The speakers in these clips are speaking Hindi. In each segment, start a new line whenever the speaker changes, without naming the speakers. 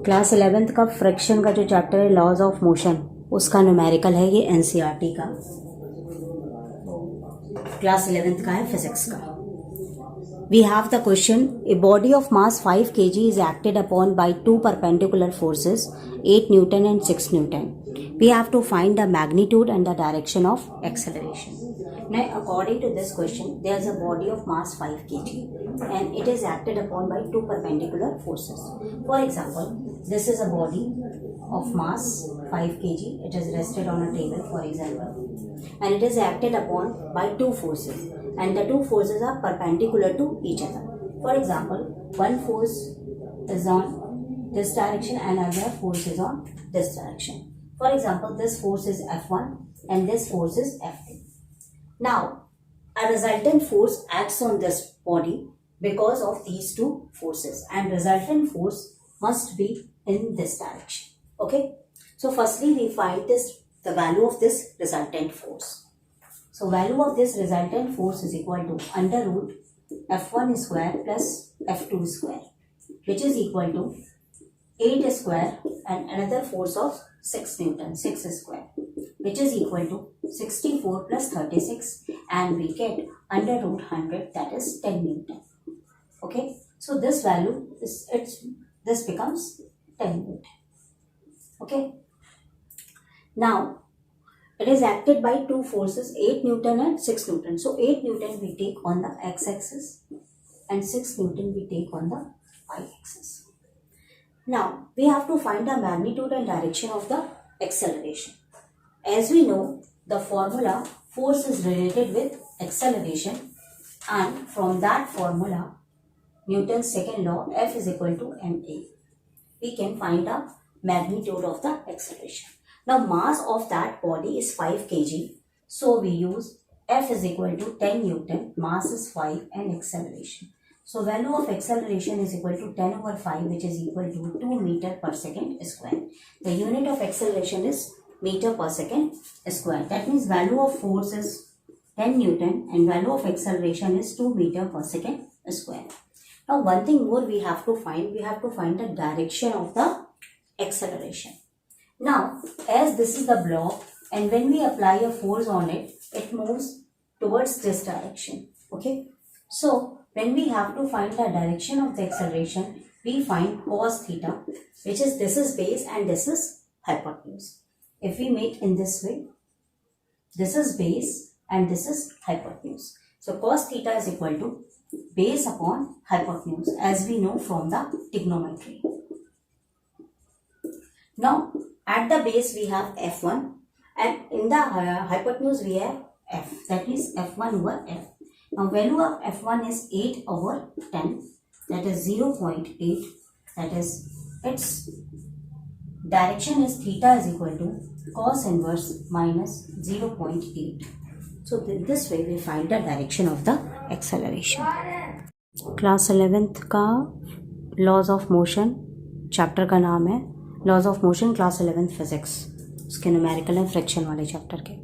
क्लास 11th का फ्रिक्शन का जो चैप्टर है लॉज ऑफ मोशन, उसका न्यूमेरिकल है ये एनसीईआरटी का, क्लास 11th का है फिजिक्स का। We have the question, a body of mass 5 kg is acted upon by two perpendicular forces 8 Newton and 6 Newton. We have to find the magnitude and the direction of acceleration. Now according to this question, there is a body of mass 5 kg and it is acted upon by two perpendicular forces. For example, this is a body of mass 5 kg, it is rested on a table for example, and it is acted upon by two forces. And the two forces are perpendicular to each other. For example, one force is on this direction and another force is on this direction. For example, this force is F1 and this force is F2. Now, a resultant force acts on this body because of these two forces, and resultant force must be in this direction. Okay? So, firstly, we find the value of this resultant force. So value of this resultant force is equal to under root F1 square plus F2 square, which is equal to 8 square and another force of 6 Newton, 6 square, which is equal to 64 plus 36, and we get under root 100, that is 10 Newton. Okay, so this value is this becomes 10 Newton. Okay, now it is acted by two forces 8 Newton and 6 Newton. So 8 Newton we take on the x-axis and 6 Newton we take on the y-axis. Now we have to find the magnitude and direction of the acceleration. As we know, the formula force is related with acceleration, and from that formula, Newton's second law, F is equal to ma, we can find the magnitude of the acceleration. Now mass of that body is 5 kg, so we use F is equal to 10 Newton, mass is 5 and acceleration. So value of acceleration is equal to 10 over 5, which is equal to 2 meter per second square. The unit of acceleration is meter per second square. That means value of force is 10 Newton and value of acceleration is 2 meter per second square. Now one thing more we have to find the direction of the acceleration. Now, as this is the block and when we apply a force on it, it moves towards this direction. Okay. So, when we have to find the direction of the acceleration, we find cos theta, which is this is base and this is hypotenuse. If we make in this way, this is base and this is hypotenuse. So, cos theta is equal to base upon hypotenuse, as we know from the trigonometry. Now, at the base we have F1 and in the hypotenuse we have F, that is F1 over F. Now value of F1 is 8 over 10, that is 0.8, that is its direction is theta is equal to cos inverse minus 0.8. So this way we find the direction of the acceleration. Class 11th का laws of motion chapter का नाम है laws of motion, class 11th physics, उसके न्यूमेरिकल है फ्रिक्शन वाले चैप्टर के।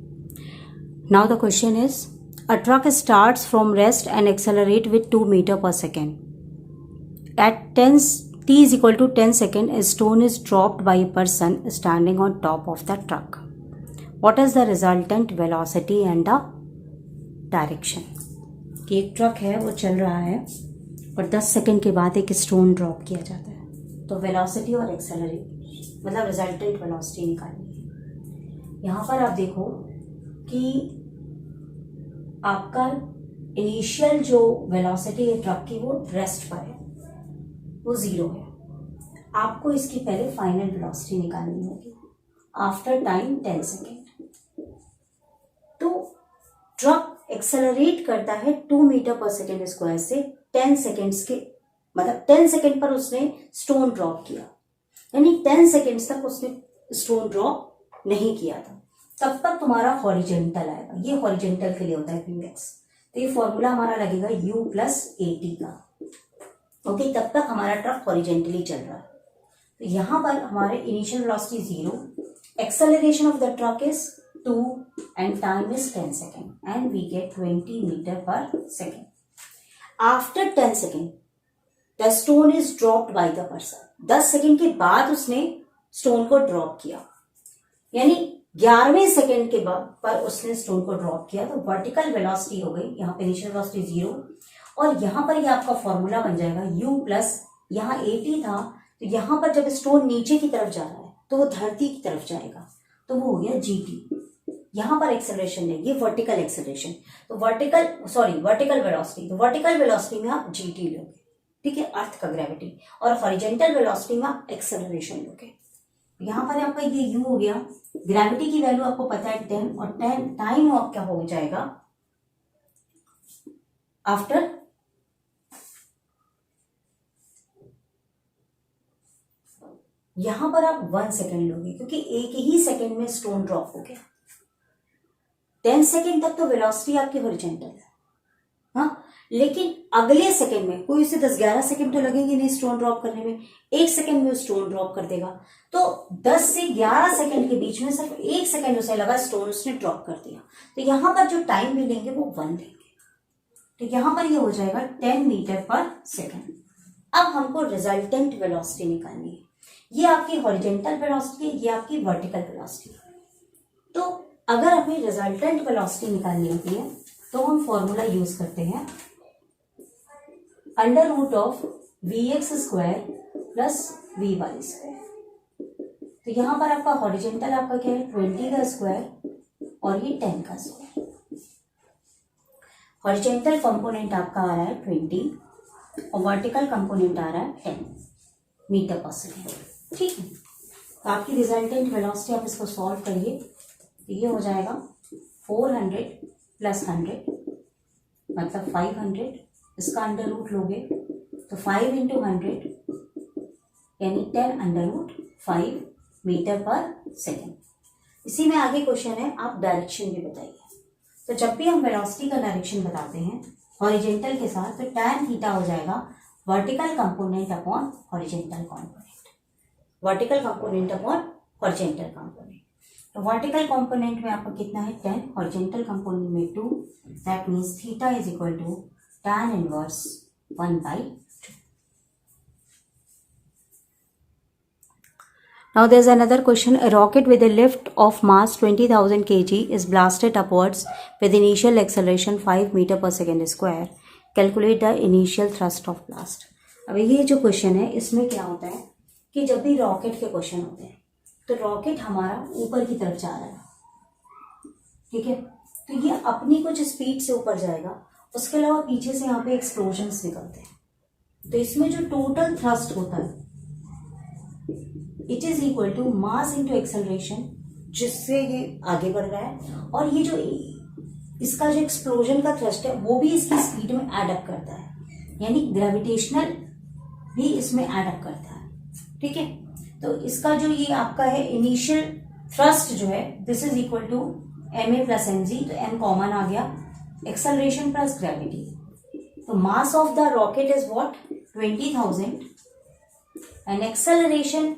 Now the question is a truck starts from rest and accelerate with 2 metre per second at 10 t is equal to 10 seconds. A stone is dropped by a person standing on top of the truck. What is the resultant velocity and the direction? कि एक ट्रक है वो चल रहा है और 10 सेकेंड के बाद एक स्टोन ड्रॉप किया जाता है, तो वेलोसिटी और एक्सेलरेट मतलब रिजल्टेंट वेलोसिटी निकालनी है। यहाँ पर आप देखो कि आपका इनिशियल जो वेलोसिटी है ट्रक की वो रेस्ट पर है, वो 0 है। आपको इसकी पहले फाइनल वेलोसिटी निकालनी होगी आफ्टर टाइम 10 सेकेंड। तो ट्रक एक्सेलरेट करता है 2 मीटर पर सेकेंड स्क्वायर से 10 सेकेंड्स के, मतलब 10 सेकेंड पर उसने स्टोन ड्रॉप किया, यानी 10 सेकेंड्स तक उसने स्टोन ड्रॉप नहीं किया था, तब तक तुम्हारा हॉरिजेंटल आएगा। ये हॉरिजेंटल के लिए होता है px, तो ये फॉर्मूला हमारा लगेगा u प्लस at का। ओके, तब तक हमारा ट्रक हॉरिजेंटली चल रहा है। तो यहाँ पर हमारे initial velocity 0, acceleration of the truck is 2 and time is 10 seconds and we get 20 meter per second. After 10 seconds, the stone is dropped by the person. 10 second के बाद उसने स्टोन को ड्रॉप किया, यानी 11वें सेकेंड के बाद पर उसने स्टोन को ड्रॉप किया, तो वर्टिकल वेलोसिटी हो गई, यहाँ पे इनिशियल वेलोसिटी 0, और यहाँ पर ये आपका फॉर्मूला बन जाएगा u प्लस, यहाँ 80 था, तो यहाँ पर जब स्टोन नीचे की तरफ जा रहा है तो वो धरती की तरफ जाएगा, तो वो हो गया gt। यहाँ पर एक्सेलरेशन है, ये वर्टिकल एक्सेलरेशन, तो वर्टिकल वेलोसिटी, तो वर्टिकल वेलोसिटी में आप gt लोगे, ठीक है, अर्थ का ग्रेविटी, और हॉरिजेंटल वेलोसिटी में आप एक्सेलरेशन लोगे। यहाँ पर आपका ये u हो गया, ग्रेविटी की वैल्यू आपको पता है 10, और 10 टाइम आप क्या हो जाएगा आफ्टर यहां पर आप 1 सेकेंड लोगे, क्योंकि एक ही सेकेंड में स्टोन ड्रॉप हो गया। 10 सेकेंड तक तो वेलोसिटी आपकी हॉरिजेंटल है, हाँ, लेकिन अगले सेकेंड में कोई उसे 10-11 सेकेंड तो लगेंगे नहीं स्टोन ड्रॉप करने में, 1 सेकेंड में स्टोन ड्रॉप कर देगा, तो 10 से 11 सेकेंड के बीच में सिर्फ 1 सेकेंड उसे लगा, स्टोन उसने ड्रॉप कर दिया, तो यहां पर जो टाइम भी लेंगे वो 1 लेंगे, तो यहां पर ये हो जाएगा 10 मीटर पर सेकेंड। अब हमको रिजल्टेंट वेलोसिटी निकालनी है, ये आपकी हॉरिजेंटल वेलोसिटी है, ये आपकी वर्टिकल वेलोसिटी है। तो अगर हमें रिजल्टेंट वेलोसिटी निकालनी होती है तो हम फॉर्मूला यूज करते हैं under root of vx square plus vy square. तो यहां पर आपका हॉरिजेंटल आपका क्या है 20 का स्क्वायर और ये 10 का स्क्वायर। हॉरिजेंटल कंपोनेंट आपका आ रहा है 20 और वर्टिकल कंपोनेंट आ रहा है 10 मीटर पर सेकेंड, ठीक है। तो आपकी रिजल्टेंट वेलोसिटी आप इसको सॉल्व करिए, तो ये हो जाएगा 400 प्लस 100 मतलब 500, इसका अंडर रूट लोगे तो 5 इंटू 100 यानी 10 under root 5 metre per second. इसी में आगे क्वेश्चन है, आप डायरेक्शन भी बताइए। तो जब भी हम वेलोसिटी का डायरेक्शन बताते हैं हॉरिजेंटल के साथ, तो tan थीटा हो जाएगा vertical component upon horizontal component, vertical component upon horizontal component. तो वर्टिकल कंपोनेंट में आपका कितना है 10, हॉरिजेंटल कंपोनेंट में 2, that means theta is equal to tan inverse 1/2। Now there is another question. A rocket with a lift of mass 20,000 kg is blasted upwards with initial acceleration 5 meter per second square. Calculate the initial thrust of blast. अब ये जो क्वेश्चन है इसमें क्या होता है कि जब भी रॉकेट के क्वेश्चन होते हैं तो रॉकेट हमारा ऊपर की तरफ जा रहा है, ठीक है, तो ये अपनी कुछ स्पीड से ऊपर जाएगा, उसके अलावा पीछे से यहाँ पे एक्सप्लोजन्स निकलते हैं, तो इसमें जो टोटल थ्रस्ट होता है it is equal to mass into acceleration, जिससे ये आगे बढ़ रहा है, और ये जो इसका जो एक्सप्लोजन का थ्रस्ट है वो भी इसकी स्पीड में एड अप करता है, यानी ग्रेविटेशनल भी इसमें एड अप करता है, ठीक है। तो इसका जो ये आपका है इनिशियल थ्रस्ट जो है this is equal to ma plus mg, तो m कॉमन आ गया, एक्सेलरेशन प्लस ग्रेविटी, तो mass of the rocket is what 20,000 and acceleration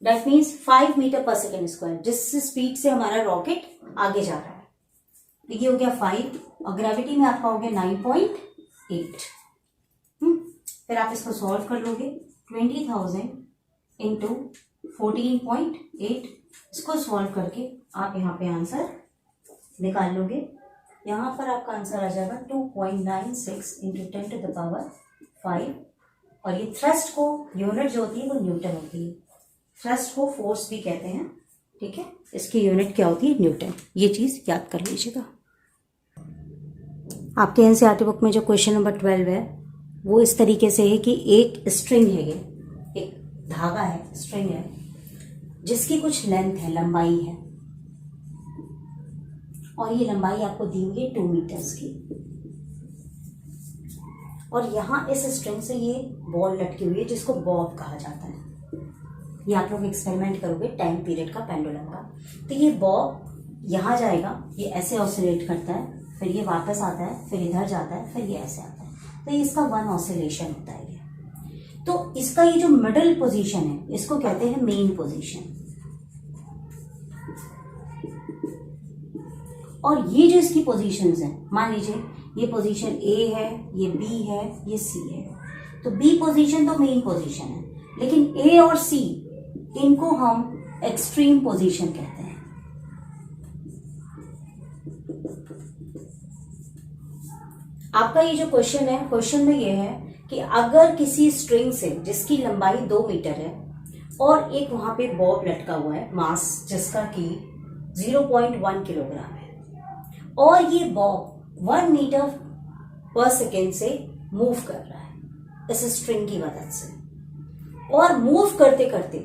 that means 5 metre per second square, जिस स्पीड से हमारा रॉकेट आगे जा रहा है, तो ये हो गया 5 और ग्रेविटी में आपका हो गया 9.8। फिर आप इसको सॉल्व कर लोगे 20,000 इंटू 14.8, इसको सॉल्व करके आप यहाँ पे आंसर निकाल लोगे। यहाँ पर आपका आंसर आ जाएगा 2.96 इंटू 10 टू द पावर 5, और ये थ्रस्ट को यूनिट जो होती है वो न्यूटन होती है, थ्रस्ट को फोर्स भी कहते हैं, ठीक है, इसकी यूनिट क्या होती है न्यूटन, ये चीज याद कर लीजिएगा। आपके एनसीईआरटी बुक में जो क्वेश्चन नंबर 12 है वो इस तरीके से है कि एक स्ट्रिंग है, ये एक धागा है, स्ट्रिंग है, जिसकी कुछ लेंथ है, लंबाई है, और ये लंबाई आपको दी हुई है 2 मीटर्स की, और यहाँ इस स्ट्रिंग से ये बॉल लटकी हुई है जिसको बॉब कहा जाता है। ये आप लोग एक्सपेरिमेंट करोगे टाइम पीरियड का, पेंडुलम का, तो ये बॉब यहाँ जाएगा, ये ऐसे ऑसिलेट करता है, फिर ये वापस आता है, फिर इधर जाता है, फिर ये ऐसे आता है, तो ये इसका 1 ऑसिलेशन होता है ये। तो इसका ये जो मिडिल पोजीशन है इसको कहते हैं मेन पोजीशन, और ये जो इसकी पोजीशंस हैं, मान लीजिए ये पोजीशन ए है, ये बी है, ये सी है, तो बी पोजीशन तो मेन पोजीशन है, लेकिन ए और सी इनको हम एक्सट्रीम पोजीशन कहते हैं। आपका ये जो क्वेश्चन है, क्वेश्चन में ये है कि अगर किसी स्ट्रिंग से जिसकी लंबाई 2 मीटर है और एक वहां पे बॉब लटका हुआ है, मास जिसका कि 0.1 किलोग्राम है, और ये बॉब 1 मीटर पर सेकेंड से मूव कर रहा है इस स्ट्रिंग की मदद से, और मूव करते करते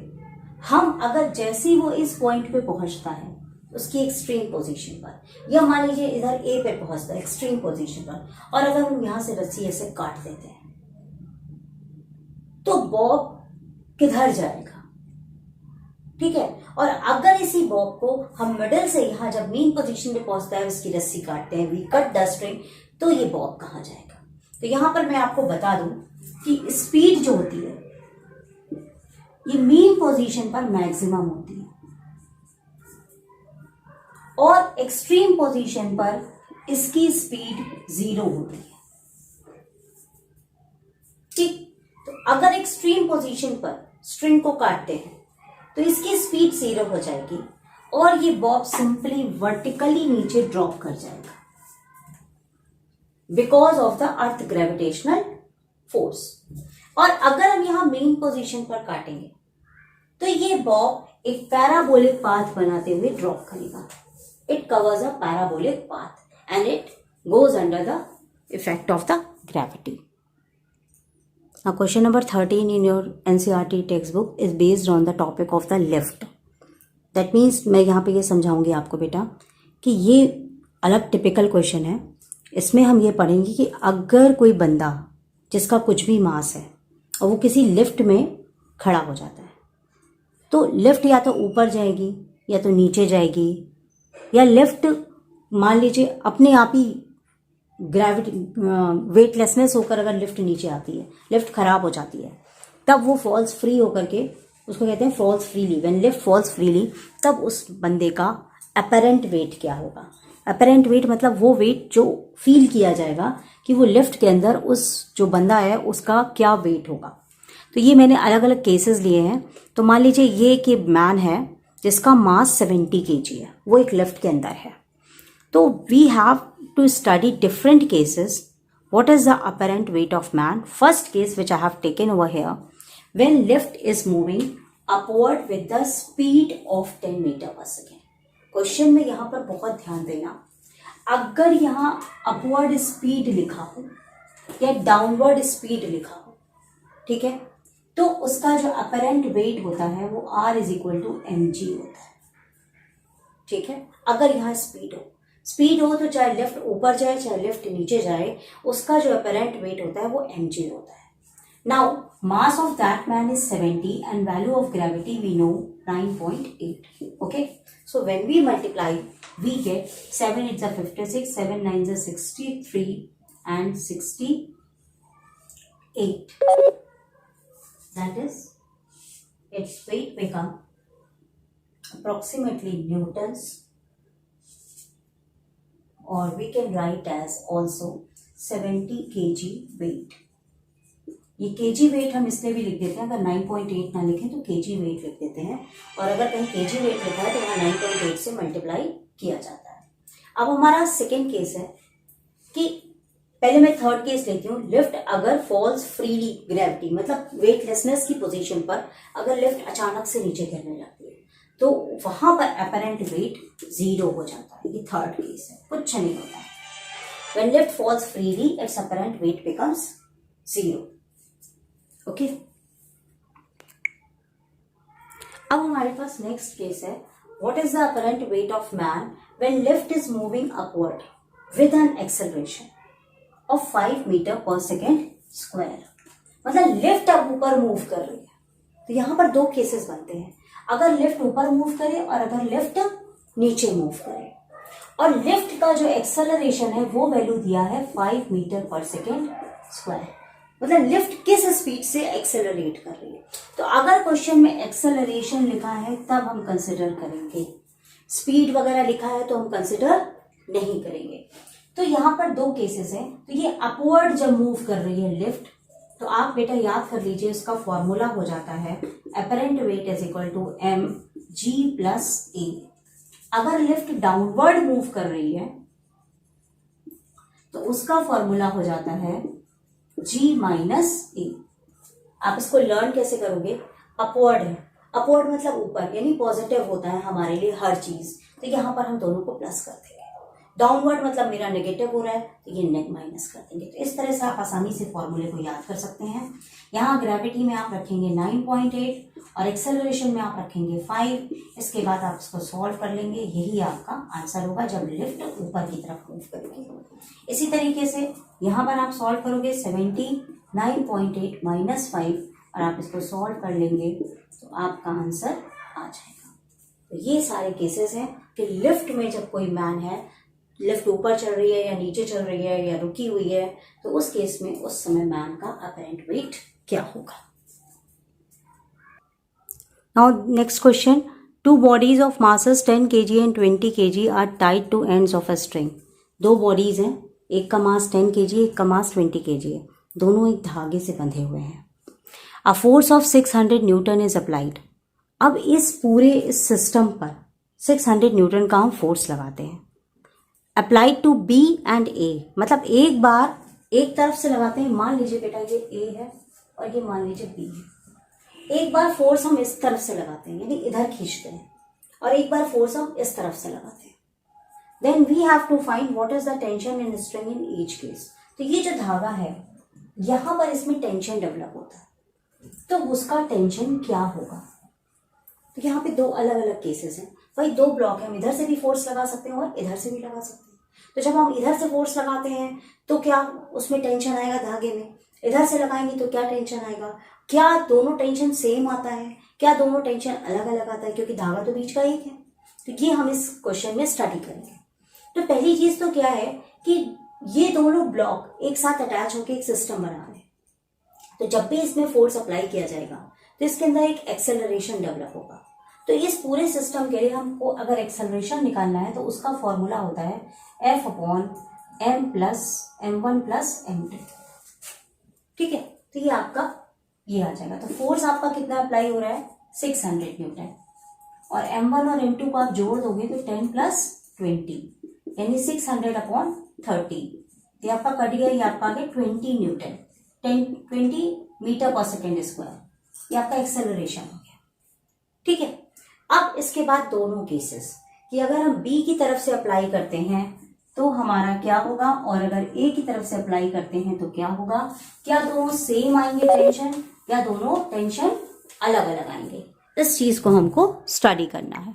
हम अगर जैसे ही वो इस पॉइंट पे पहुंचता है उसकी एक्सट्रीम पोजीशन पर, या मान लीजिए इधर ए पे पहुंचता है एक्सट्रीम पोजीशन पर, और अगर हम यहां से रस्सी ऐसे काट देते हैं तो बॉब किधर जाएगा, ठीक है। और अगर इसी बॉब को हम मिडिल से यहां जब मेन पोजीशन पे पहुंचता है उसकी रस्सी काटते हैं, वी कट द स्ट्रिंग, तो ये बॉब कहां जाएगा। तो यहां पर मैं आपको बता दूं कि स्पीड जो होती है ये मेन पोजीशन पर मैक्सिमम होती है और एक्सट्रीम पोजीशन पर इसकी स्पीड 0 होती है, ठीक। तो अगर एक्सट्रीम पोजीशन पर स्ट्रिंग को काटते हैं तो इसकी स्पीड 0 हो जाएगी और ये बॉब सिंपली वर्टिकली नीचे ड्रॉप कर जाएगा because of the earth gravitational force. और अगर हम यहां मेन पोजीशन पर काटेंगे तो ये बॉब एक पैराबोलिक पाथ बनाते हुए ड्रॉप करेगा। It covers a parabolic path and it goes under the effect of the gravity. Now question number 13 in your NCERT textbook is based on the topic of the lift. That means मैं यहाँ पे ये समझाऊंगी आपको बेटा कि ये अलग टिपिकल क्वेश्चन है। इसमें हम ये पढ़ेंगे कि अगर कोई बंदा जिसका कुछ भी मास है और वो किसी लिफ्ट में खड़ा हो जाता है तो लिफ्ट या तो ऊपर जाएगी या तो नीचे जाएगी, या लिफ्ट मान लीजिए अपने आप ही ग्रेविटी वेटलेसनेस होकर अगर लिफ्ट नीचे आती है, लिफ्ट खराब हो जाती है, तब वो फॉल्स फ्री होकर के, उसको कहते हैं falls freely, when lift falls freely, तब उस बंदे का अपेरेंट वेट क्या होगा। अपेरेंट वेट मतलब वो वेट जो फील किया जाएगा कि वो लिफ्ट के अंदर उस जो बंदा है उसका क्या वेट होगा। तो ये मैंने अलग अलग केसेस लिए हैं। तो मान लीजिए ये कि मैन है जिसका मास 70 kg है, वो एक लिफ्ट के अंदर है, तो we have to study different cases. What is the apparent weight of man? First case which I have taken over here, when lift is moving upward with the speed of 10 meter per second. Question में यहाँ पर बहुत ध्यान देना, अगर यहाँ अपवर्ड स्पीड लिखा हो या डाउनवर्ड स्पीड लिखा हो, ठीक है, तो उसका जो अपरेंट वेट होता है वो R = mg होता है, ठीक है। अगर यहाँ स्पीड हो तो चाहे लिफ्ट ऊपर जाए चाहे लिफ्ट नीचे जाए, उसका जो अपेरेंट वेट होता है वो mg होता है। Now mass of that man is 70 and value of gravity we know 9.8। Okay, so when we multiply we get 7 × 56, 7 × 9 = 63 and 68. That is, its weight become approximately newtons, or we can write as also 70 kg weight. ये kg weight हम इसलिए भी लिख देते हैं, अगर 9.8 ना लिखें तो kg weight लिख देते हैं, और अगर कहीं kg weight लिखा है तो वहाँ 9.8 से मल्टीप्लाई किया जाता है। अब हमारा सेकेंड केस है कि पहले मैं थर्ड केस लेती हूँ। लिफ्ट अगर फॉल्स फ्रीली ग्रेविटी मतलब वेटलेसनेस की पोजीशन पर अगर लिफ्ट अचानक से नीचे गिरने लगती है तो वहां पर अपेरेंट वेट 0 हो जाता है। ये थर्ड केस है, कुछ नहीं होता है। When lift falls freely, its apparent weight becomes 0. Okay. अब हमारे पास नेक्स्ट केस है, what is the apparent weight of man when lift is moving upward with an acceleration of 5 meter per second square। मतलब लिफ्ट अब ऊपर मूव कर रही है, तो यहां पर दो केसेस बनते हैं, अगर लिफ्ट ऊपर मूव करे और अगर लिफ्ट नीचे मूव करे। और लिफ्ट का जो एक्सेलरेशन है वो वैल्यू दिया है 5 मीटर पर सेकेंड स्क्वायर, मतलब लिफ्ट किस स्पीड से एक्सेलरेट कर रही है। तो अगर क्वेश्चन में एक्सेलरेशन लिखा है तब हम कंसिडर करेंगे, स्पीड वगैरह लिखा है तो हम कंसिडर नहीं करेंगे। तो यहाँ पर दो केसेस हैं। तो ये अपवर्ड जब मूव कर रही है लिफ्ट तो आप बेटा याद कर लीजिए, इसका फॉर्मूला हो जाता है apparent weight is equal to m g plus a. अगर लिफ्ट डाउनवर्ड मूव कर रही है तो उसका फॉर्मूला हो जाता है जी माइनस ए। आप इसको लर्न कैसे करोगे? अपवर्ड है, अपवर्ड मतलब ऊपर, यानी पॉजिटिव होता है हमारे लिए हर चीज, तो यहां पर हम दोनों को प्लस कर देंगे। डाउनवर्ड मतलब मेरा नेगेटिव हो रहा है तो ये नेट माइनस कर देंगे। तो इस तरह से आप आसानी से फॉर्मूले को याद कर सकते हैं। यहाँ ग्रेविटी में आप रखेंगे 9.8 और एक्सेलरेशन में आप रखेंगे 5। इसके बाद आप इसको सॉल्व कर लेंगे, यही आपका आंसर होगा जब लिफ्ट ऊपर की तरफ मूव करेगी। इसी तरीके से यहाँ पर आप सॉल्व करोगे 79.8 माइनस 5 और आप इसको सॉल्व कर लेंगे तो आपका आंसर आ जाएगा। तो ये सारे केसेस हैं कि लिफ्ट में जब कोई मैन है, लिफ्ट ऊपर चल रही है या नीचे चल रही है या रुकी हुई है, तो उस केस में उस समय मैन का अपरेंट वेट क्या होगा। Now next question, two bodies of masses 10 kg and 20 kg are tied to ends of a string. दो बॉडीज हैं, एक का मास 10 kg, एक का मास 20 kg है, दोनों एक धागे से बंधे हुए हैं। A force of 600 Newton is applied. अब इस पूरे इस सिस्टम पर 600 न्यूटन का हम फोर्स लगाते हैं। अप्लाइड टू बी एंड ए, मतलब एक बार एक तरफ से लगाते हैं, मान लीजिए बेटा ये ए है और ये मान लीजिए बी है। एक बार फोर्स हम इस तरफ से लगाते हैं, यानी इधर खींचते हैं, और एक बार फोर्स हम इस तरफ से लगाते हैं। Then we have to find what is the tension in string in each case. तो ये जो धागा है यहां पर इसमें टेंशन डेवलप होता है, तो उसका टेंशन क्या होगा। तो यहाँ पे दो अलग अलग केसेस हैं, वही दो ब्लॉक है, हम इधर से भी फोर्स लगा सकते हैं और इधर से भी लगा सकते हैं। तो जब हम इधर से फोर्स लगाते हैं तो क्या उसमें टेंशन आएगा धागे में, इधर से लगाएंगे तो क्या टेंशन आएगा, क्या दोनों टेंशन सेम आता है, क्या दोनों टेंशन अलग अलग आता है, क्योंकि धागा तो बीच का एक है। तो ये हम इस क्वेश्चन में स्टडी करेंगे। तो पहली चीज तो क्या है कि ये दोनों ब्लॉक एक साथ अटैच होकर एक सिस्टम बना रहे हैं, तो जब भी इसमें फोर्स अप्लाई किया जाएगा तो इसके अंदर एक एक्सेलरेशन डेवलप होगा। तो इस पूरे सिस्टम के लिए हमको अगर एक्सेलरेशन निकालना है तो उसका फॉर्मूला होता है F upon m plus m1 plus m2। ठीक है, तो ये आपका ये आ जाएगा। तो फोर्स आपका कितना अप्लाई हो रहा है 600 न्यूटन, और m1 और m2 को आप जोड़ दोगे तो 10 प्लस 20 यानी 600 अपॉन 30। ये आपका कट गया, ये आपका आ गया 20 Newton, 20 metre per second square. ये आपका एक्सेलरेशन हो गया। ठीक है, अब इसके बाद दोनों केसेस कि अगर हम B की तरफ से अप्लाई करते हैं तो हमारा क्या होगा, और अगर A की तरफ से अप्लाई करते हैं तो क्या होगा। क्या दोनों सेम आएंगे टेंशन, या दोनों टेंशन अलग अलग आएंगे, इस चीज को हमको स्टडी करना है।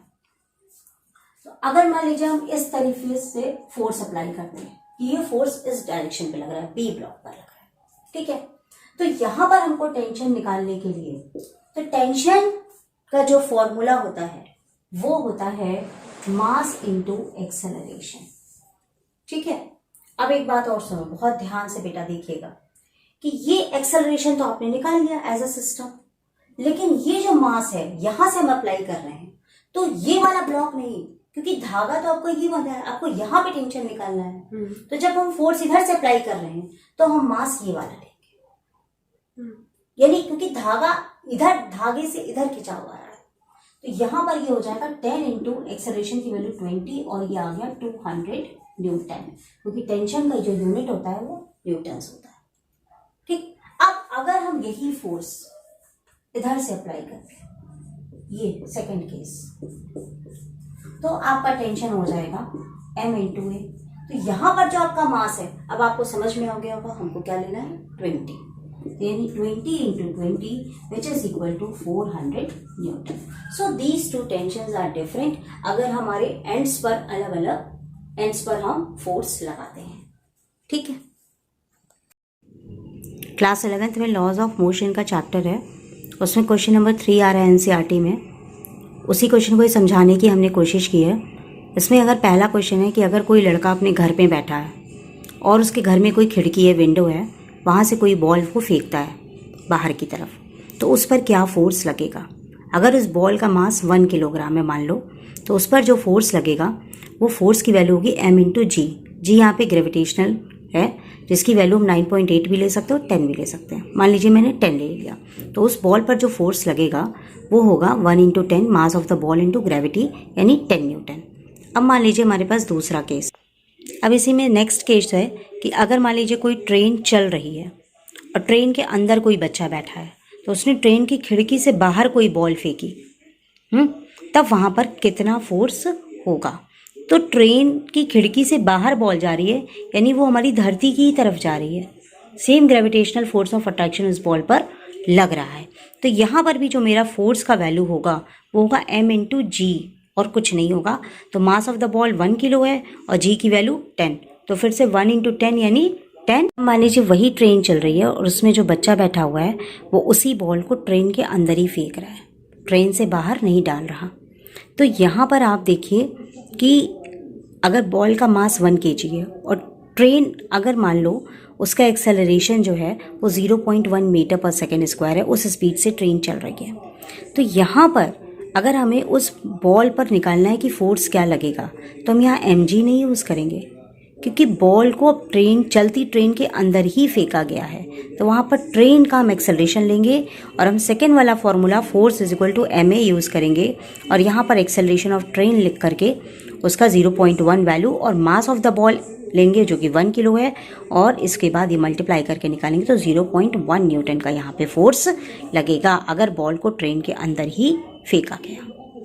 तो अगर मान लीजिए हम इस तरीके से फोर्स अप्लाई करते हैं कि ये फोर्स इस डायरेक्शन पे लग रहा है, B ब्लॉक पर लग रहा है। ठीक है, तो यहां पर हमको टेंशन निकालने के लिए, तो टेंशन का जो फॉर्मूला होता है वो होता है मास इनटू एक्सेलरेशन। ठीक है, अब एक बात और सुनो, बहुत ध्यान से बेटा देखिएगा कि ये एक्सेलरेशन तो आपने निकाल लिया एज अ सिस्टम, लेकिन ये जो मास है यहां से हम अप्लाई कर रहे हैं, तो ये वाला ब्लॉक नहीं, क्योंकि धागा तो आपको ये बंधा है, आपको यहाँ पे टेंशन निकालना है। तो जब हम फोर्स इधर से अप्लाई कर रहे हैं तो हम मास ये वाला लेंगे, यानी क्योंकि धागा इधर धागे से इधर खिंचा हुआ है, तो यहां पर ये हो जाएगा 10 इंटू एक्सेलरेशन की वैल्यू 20 और ये आ गया 200 न्यूटन, क्योंकि टेंशन का जो यूनिट होता है वो न्यूटन्स होता है। ठीक, अब अगर हम यही फोर्स इधर से अप्लाई करते हैं, ये सेकंड केस, तो आपका टेंशन हो जाएगा m इंटू ए। तो यहां पर जो आपका मास है, अब आपको समझ में आ गया होगा हमको क्या लेना है 20, यानी 20 into 20 which is equal to 400 Newton. So these two tensions are different अगर हमारे एंड्स पर अलग अलग एंड्स पर हम फोर्स लगाते हैं। ठीक है, क्लास 11th में लॉज ऑफ मोशन का चैप्टर है, उसमें क्वेश्चन नंबर 3 आ रहा है एनसीईआरटी में। उसी क्वेश्चन को समझाने की हमने कोशिश की है। इसमें अगर पहला क्वेश्चन है कि अगर कोई लड़का अपने घर पे बैठा है और उसके घर में कोई खिड़की है, विंडो है, वहाँ से कोई बॉल को फेंकता है बाहर की तरफ, तो उस पर क्या फोर्स लगेगा। अगर उस बॉल का मास 1 किलोग्राम है मान लो, तो उस पर जो फोर्स लगेगा वो फोर्स की वैल्यू होगी m इंटू जी। जी यहाँ पे ग्रेविटेशनल है, जिसकी वैल्यू हम 9.8 भी ले सकते हो, 10 भी ले सकते हैं। मान लीजिए मैंने 10 ले लिया, तो उस बॉल पर जो फोर्स लगेगा वो होगा 1 × 10 मास of the ball into gravity, यानी 10 न्यूटन। अब मान लीजिए हमारे पास दूसरा केस। अब इसी में नेक्स्ट केस है कि अगर मान लीजिए कोई ट्रेन चल रही है और ट्रेन के अंदर कोई बच्चा बैठा है, तो उसने ट्रेन की खिड़की से बाहर कोई बॉल फेंकी, तब वहाँ पर कितना फोर्स होगा। तो ट्रेन की खिड़की से बाहर बॉल जा रही है, यानी वो हमारी धरती की तरफ जा रही है। Same gravitational force of attraction उस बॉल पर लग रहा है। तो यहाँ पर भी जो मेरा फोर्स का वैल्यू होगा वो होगा m × g, और कुछ नहीं होगा। तो mass of the ball 1 kilo है और g की वैल्यू 10, तो फिर से 1 × 10 यानी 10। मान लीजिए वही ट्रेन चल रही है और उसमें जो बच्चा बैठा हुआ है वो उसी बॉल को ट्रेन के अंदर ही फेंक रहा है, ट्रेन से बाहर नहीं डाल रहा। तो यहाँ पर आप देखिए कि अगर बॉल का मास 1 kg है और ट्रेन अगर मान लो उसका एक्सेलरेशन जो है वो 0.1 मीटर पर सेकेंड स्क्वायर है, उस स्पीड से ट्रेन चल रही है। तो यहाँ पर अगर हमें उस बॉल पर निकालना है कि फोर्स क्या लगेगा, तो हम यहाँ mg नहीं यूज़ करेंगे, क्योंकि बॉल को ट्रेन चलती ट्रेन के अंदर ही फेंका गया है। तो वहाँ पर ट्रेन का हम एक्सेलरेशन लेंगे और हम सेकेंड वाला फॉर्मूला फोर्स = ma यूज़ करेंगे, और यहाँ पर एक्सेलरेशन ऑफ ट्रेन लिख करके उसका 0.1 वैल्यू और मास ऑफ द बॉल लेंगे जो कि 1 किलो है, और इसके बाद ये मल्टीप्लाई करके निकालेंगे तो 0.1 न्यूटन का यहाँ पे फोर्स लगेगा अगर बॉल को ट्रेन के अंदर ही फेंका गया।